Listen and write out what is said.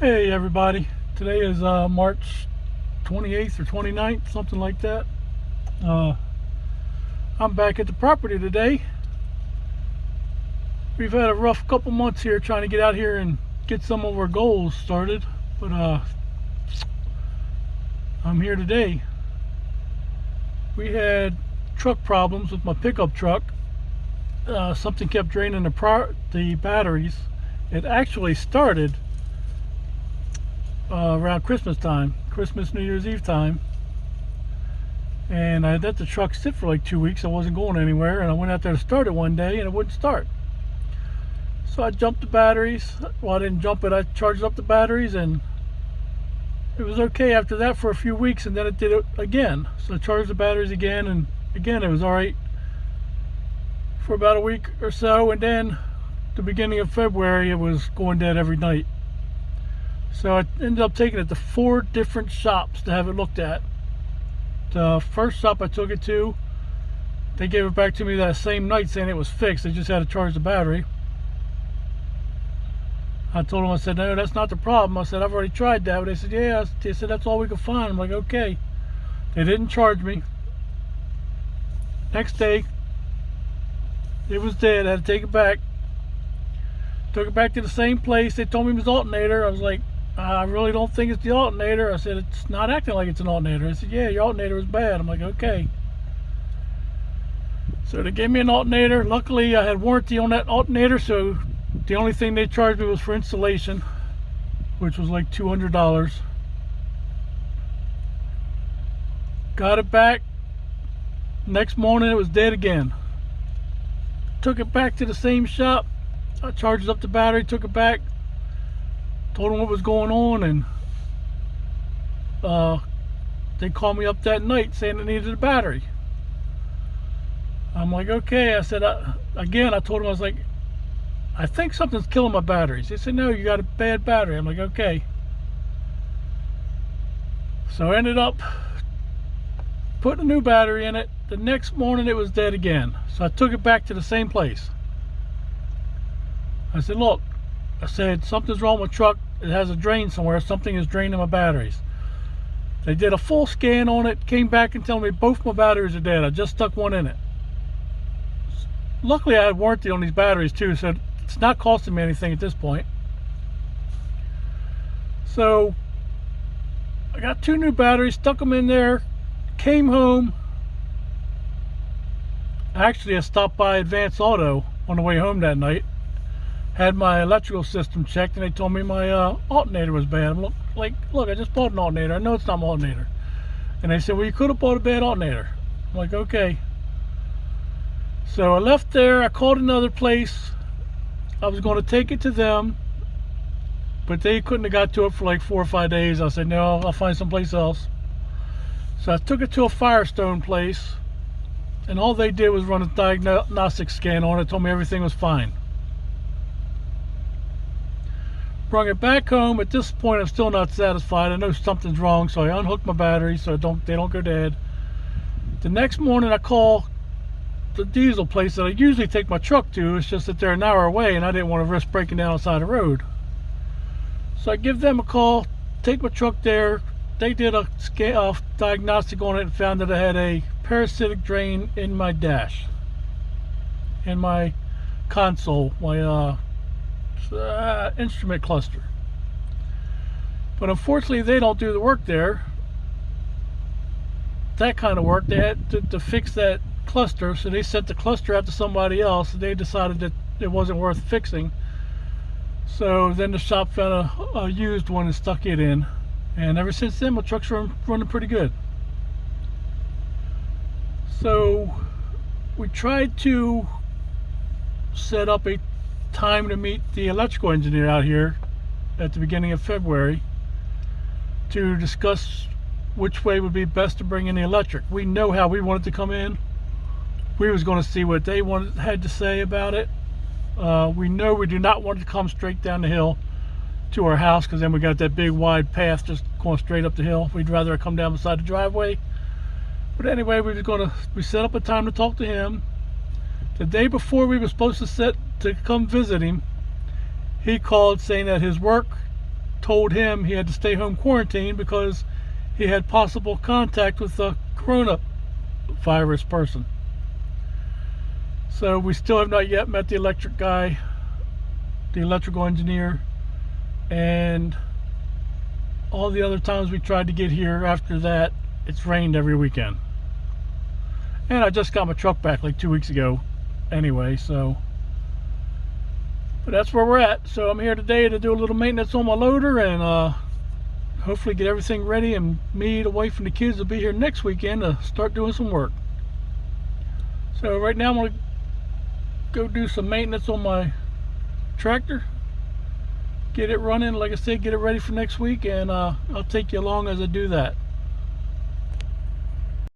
Hey everybody, today is March 28th or 29th, something like that. Uh, I'm back at the property today. We've had a rough couple months here trying to get out here and get some of our goals started, but I'm here today. We had truck problems with my pickup truck. Something kept draining the batteries. It actually started around Christmas time, New Year's Eve time, and I let the truck sit for like 2 weeks. I wasn't going anywhere, and I went out there to start it one day and it wouldn't start. So I jumped the batteries. Well, I didn't jump it, I charged up the batteries, and it was okay after that for a few weeks, and then it did it again. So I charged the batteries again, and again it was all right for about a week or so, and then the beginning of February it was going dead every night. So I ended up taking it to 4 different shops to have it looked at. The first shop I took it to, they gave it back to me that same night saying it was fixed. They just had to charge the battery. I told them, I said, no, that's not the problem. I said, I've already tried that. But they said, yeah. They said, that's all we could find. I'm like, okay. They didn't charge me. Next day, it was dead. I had to take it back. Took it back to the same place. They told me it was alternator. I was like, I really don't think it's the alternator. I said, it's not acting like it's an alternator. I said, yeah, your alternator was bad. I'm like, okay. So they gave me an alternator. Luckily, I had warranty on that alternator, so the only thing they charged me was for installation, which was like $200. Got it back. Next morning, it was dead again. Took it back to the same shop. I charged up the battery, took it back, told them what was going on, and they called me up that night saying it needed a battery. I'm like, okay. I said, again, I told them, I was like, I think something's killing my batteries. They said, no, you got a bad battery. I'm like, okay. So I ended up putting a new battery in it. The next morning it was dead again. So I took it back to the same place. I said, look, I said, something's wrong with the truck. It has a drain somewhere. Something is draining my batteries. They did a full scan on it, came back and told me both my batteries are dead. I just stuck one in it. Luckily, I had warranty on these batteries too, so it's not costing me anything at this point. So I got 2 new batteries, stuck them in there, came home. Actually, I stopped by Advance Auto on the way home that night. Had my electrical system checked, and they told me my alternator was bad. I'm like, look, I just bought an alternator. I know it's not my alternator. And they said, well, you could have bought a bad alternator. I'm like, okay. So I left there. I called another place. I was going to take it to them, but they couldn't have got to it for like 4 or 5 days. I said, no, I'll find someplace else. So I took it to a Firestone place, and all they did was run a diagnostic scan on it. Told me everything was fine. Brought it back home. At this point, I'm still not satisfied. I know something's wrong, so I unhooked my battery so they don't go dead. The next morning, I call the diesel place that I usually take my truck to. It's just that they're an hour away, and I didn't want to risk breaking down on the side of the road. So I give them a call, take my truck there. They did a diagnostic on it and found that I had a parasitic drain in my dash, in my console, my instrument cluster. But unfortunately, they don't do the work there, that kind of work. They had to fix that cluster, so they sent the cluster out to somebody else, and they decided that it wasn't worth fixing. So then the shop found a used one and stuck it in, and ever since then my truck's running pretty good. So we tried to set up a time to meet the electrical engineer out here at the beginning of February to discuss which way would be best to bring in the electric. We know how we wanted to come in. We was going to see what they had to say about it. We know we do not want to come straight down the hill to our house, because then we got that big wide path just going straight up the hill. We'd rather come down beside the driveway. But anyway, we set up a time to talk to him. The day before we were supposed to come visit him, he called saying that his work told him he had to stay home quarantine because he had possible contact with the coronavirus person. So we still have not yet met the electric guy, the electrical engineer, and all the other times we tried to get here after that, it's rained every weekend. And I just got my truck back like 2 weeks ago anyway, so. But that's where we're at. So I'm here today to do a little maintenance on my loader and hopefully get everything ready, and me, the wife, and the kids will be here next weekend to start doing some work. So right now I'm going to go do some maintenance on my tractor, get it running, like I said, get it ready for next week, and I'll take you along as I do that.